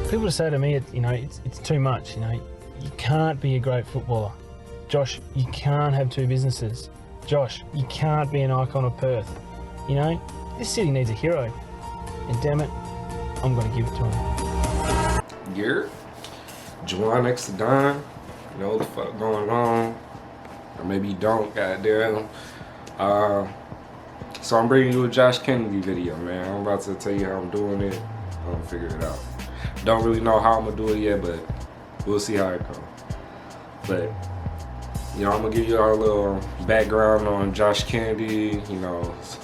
People say to me, it's too much. You can't be a great footballer. Josh, you can't have two businesses. Josh, you can't be an icon of Perth. This city needs a hero. And damn it, I'm going to give it to him. You're Juwan next to Don. You know what the fuck going on. Or maybe you don't, goddamn. So I'm bringing you a Josh Kennedy video, man. I'm about to tell you how I'm doing it. I'm gonna figure it out. Don't really know how I'm gonna do it yet, but we'll see how it goes. But, I'm gonna give you all a little background on Josh Kennedy, his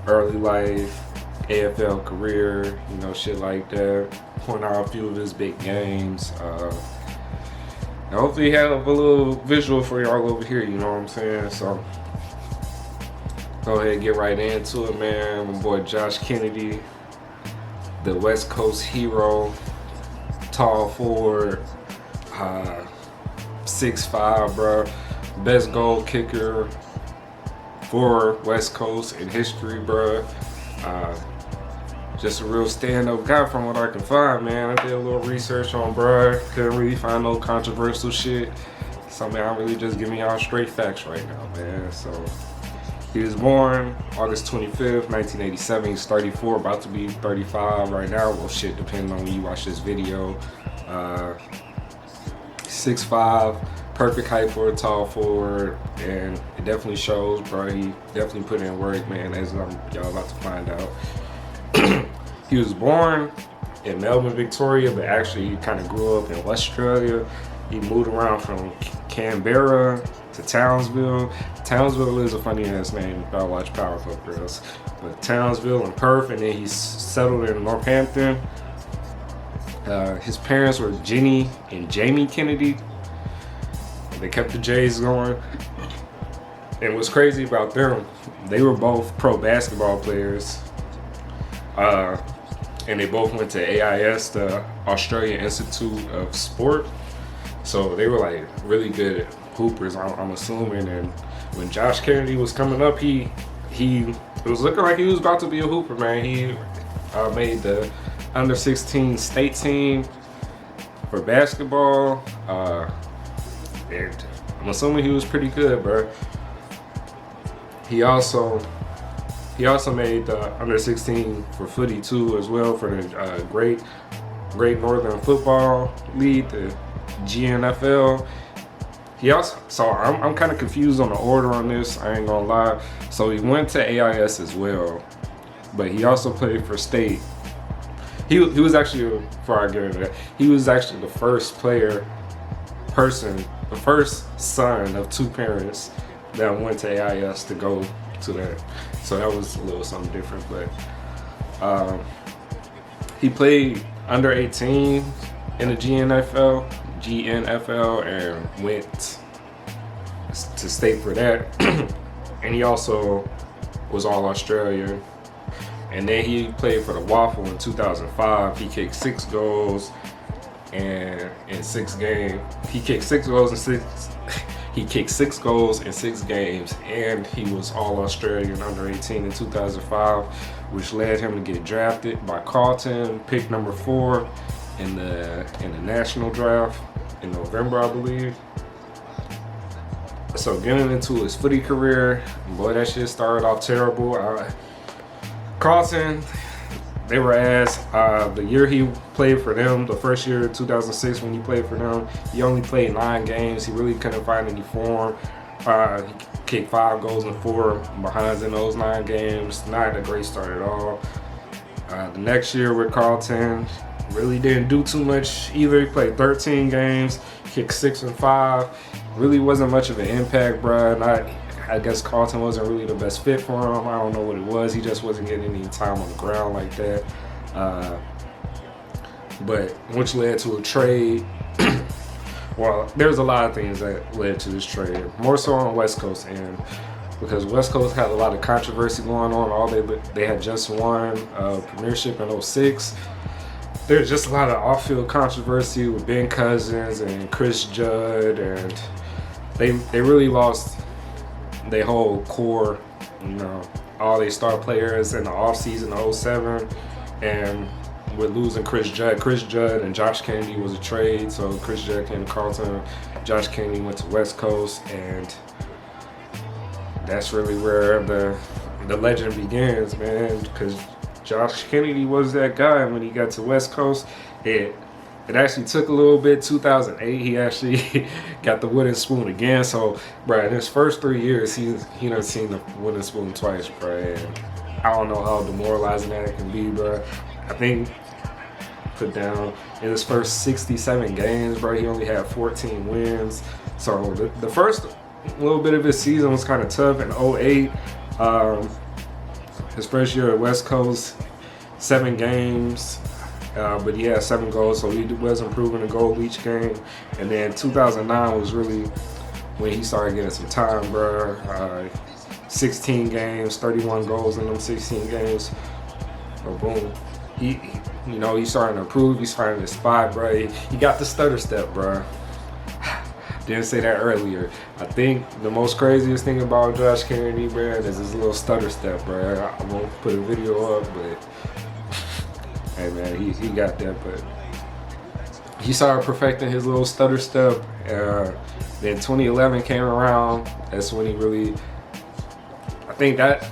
early life, AFL career, shit like that. Point out a few of his big games. And hopefully have a little visual for y'all over here, you know what I'm saying? So, go ahead and get right into it, man. My boy Josh Kennedy, the West Coast hero, tall forward, 6'5", bro. Best goal kicker for West Coast in history, bro. Just a real stand-up guy from what I can find, man. I did a little research on bro. Couldn't really find no controversial shit. So, man, I'm really just giving y'all straight facts right now, man. So, he was born August 25th, 1987. He's 34, about to be 35 right now. Well, shit, depending on when you watch this video. 6'5", perfect height for a tall forward, and it definitely shows, bro. He definitely put in work, man, as y'all about to find out. He was born in Melbourne, Victoria, but actually he kind of grew up in Australia. He moved around from Canberra to Townsville. Townsville is a funny ass name if I watch Powerpuff Girls. But Townsville and Perth, and then he settled in Northampton. His parents were Jenny and Jamie Kennedy. They kept the J's going. And what's crazy about them, they were both pro basketball players. And they both went to AIS, the Australian Institute of Sport. So they were like really good hoopers, I'm assuming. And when Josh Kennedy was coming up, it was looking like he was about to be a hooper, man. He made the under 16 state team for basketball. And I'm assuming he was pretty good, bro. He also made the under 16 for footy too, as well, for the Great Northern Football League, the GNFL. So I'm kind of confused on the order on this. I ain't gonna lie. So he went to AIS as well, but he also played for state. He was actually, before I get into that, he was actually the first the first son of two parents that went to AIS to go to that. So that was a little something different, but he played under 18 in the GNFL, and went to state for that. And he also was all Australian. And then he played for the Waffle in 2005. He kicked 6 goals in 6 games. He kicked 6 goals in 6 games, and he was all Australian under 18 in 2005, which led him to get drafted by Carlton, pick number 4 in the national draft in November, I believe. So getting into his footy career, boy, that shit started off terrible. Carlton, they were ass. The year he played for them, the first year, 2006, when he played for them, he only played 9 games. He really couldn't find any form. He kicked 5 goals and 4 behinds in those 9 games. Not a great start at all. The next year with Carlton, really didn't do too much either. He played 13 games, kicked 6 and 5. Really wasn't much of an impact, bruh. I guess Carlton wasn't really the best fit for him. I don't know what it was. He just wasn't getting any time on the ground like that. But which led to a trade. Well, there's a lot of things that led to this trade. More so on the West Coast end, because West Coast had a lot of controversy going on. They had just won Premiership in 06. There's just a lot of off-field controversy with Ben Cousins and Chris Judd, and they really lost their whole core, all their star players in the offseason of 07, and with losing Chris Judd and Josh Kennedy was a trade. So Chris Judd came to Carlton, Josh Kennedy went to West Coast, and that's really where the legend begins, man. Because Josh Kennedy was that guy when he got to West Coast. It actually took a little bit. 2008, he actually got the wooden spoon again. So, bro, in his first 3 years, he done seen the wooden spoon twice, bro. And I don't know how demoralizing that can be, bro. I think put down in his first 67 games, bro, he only had 14 wins. So the first little bit of his season was kind of tough. In 08, his first year at West Coast, 7 games. But he had 7 goals, so he was improving the goal each game. And then 2009 was really when he started getting some time, bro. 16 games, 31 goals in them 16 games. So boom, he starting to improve. He's finding his spot, bro. He got the stutter step, bro. Didn't say that earlier. I think the most craziest thing about Josh Kennedy, bro, is his little stutter step, bro. I won't put a video up, but. Hey man, he got that, but he started perfecting his little stutter step. Then 2011 came around. That's when he really, I think that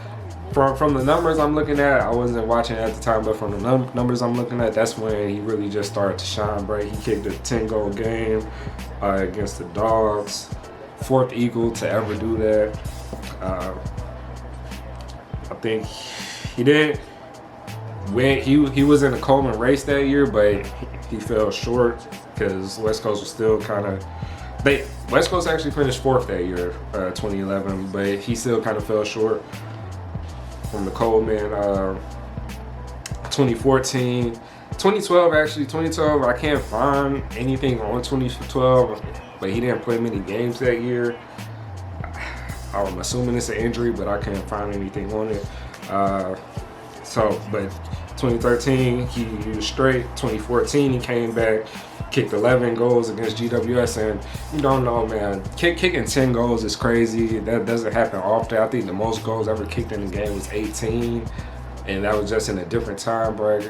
from the numbers I'm looking at, I wasn't watching at the time, but from the numbers I'm looking at, that's when he really just started to shine, bro. He kicked a 10-goal game against the Dogs, 4th Eagle to ever do that. I think he didn't. When he was in the Coleman race that year, but he fell short because West Coast was still kind of. West Coast actually finished 4th that year, 2011, but he still kind of fell short from the Coleman. 2014, 2012 actually. 2012 I can't find anything on 2012, but he didn't play many games that year. I'm assuming it's an injury, but I can't find anything on it. But 2013, he was straight. 2014, he came back, kicked 11 goals against GWS, and you don't know, man, kicking 10 goals is crazy. That doesn't happen often. I think the most goals ever kicked in the game was 18, and that was just in a different time, bro.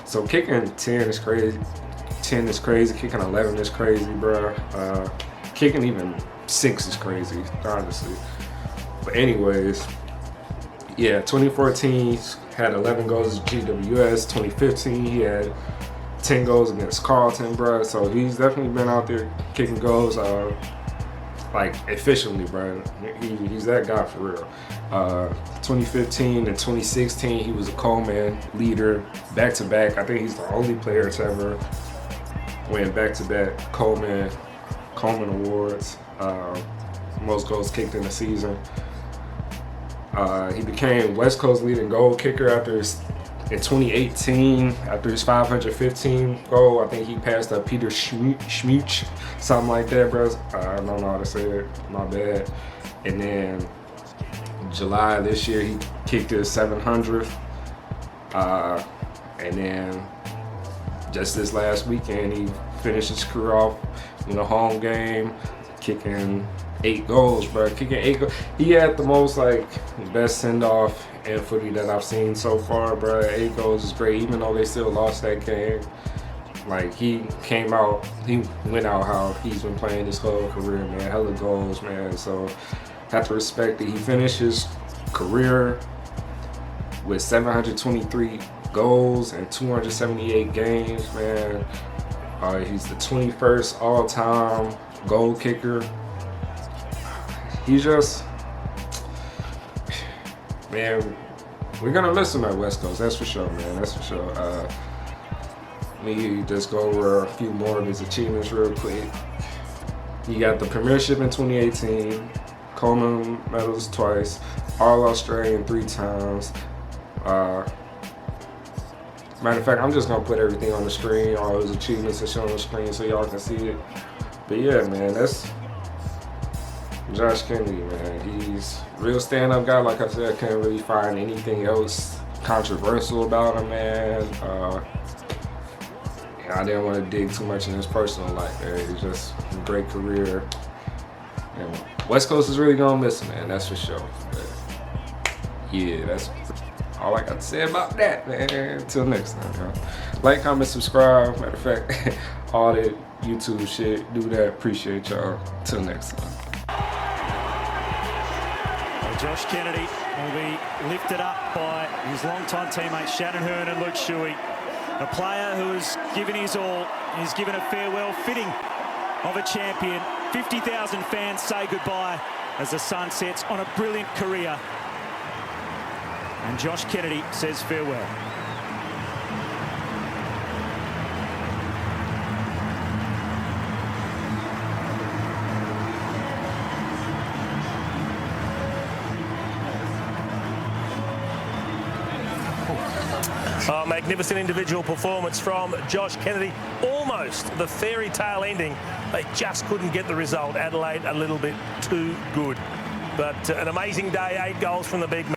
So kicking 10 is crazy. 10 is crazy. Kicking 11 is crazy, bro. Kicking even 6 is crazy, honestly. But anyways, yeah, 2014 had 11 goals at GWS. 2015 he had 10 goals against Carlton, bro. So he's definitely been out there kicking goals, like efficiently, bro. He's that guy for real. 2015 and 2016 he was a Coleman leader, back to back. I think he's the only player to ever win back to back Coleman awards. Most goals kicked in the season. He became West Coast leading goal kicker in 2018, after his 515 goal. I think he passed up Peter Schmuch, something like that, bro. I don't know how to say it, my bad. And then July this year, he kicked his 700th. And then just this last weekend, he finished his career off in a home game, kicking 8 goals, bro. Kicking 8 goals. He had the most, best send-off in footy that I've seen so far, bro. 8 goals is great, even though they still lost that game. He went out how he's been playing his whole career, man. Hella goals, man. So, have to respect it. He finished his career with 723 goals and 278 games, man. He's the 21st all-time goal kicker. He's just, man, we're gonna miss him at West Coast, that's for sure, man, that's for sure. Let me just go over a few more of his achievements real quick. He got the premiership in 2018, Coleman medals twice, All-Australian 3 times. Matter of fact, I'm just gonna put everything on the screen, all his achievements are shown on the screen so y'all can see it. But yeah, man, that's Josh Kennedy, man. He's a real stand-up guy. Like I said, I can't really find anything else controversial about him, man. I didn't want to dig too much in his personal life, man. He's just a great career. And West Coast is really gonna miss him, man. That's for sure. But yeah, that's all I got to say about that, man. Until next time, y'all. Like, comment, subscribe. Matter of fact, all that YouTube shit, do that. Appreciate y'all. Till next time. Well, Josh Kennedy will be lifted up by his longtime teammates Shannon Hearn and Luke Shuey. A player who has given his all. He's given a farewell fitting of a champion. 50,000 fans say goodbye as the sun sets on a brilliant career. And Josh Kennedy says farewell. Oh, magnificent individual performance from Josh Kennedy. Almost the fairy tale ending. They just couldn't get the result. Adelaide a little bit too good. But an amazing day, 8 goals from the big man.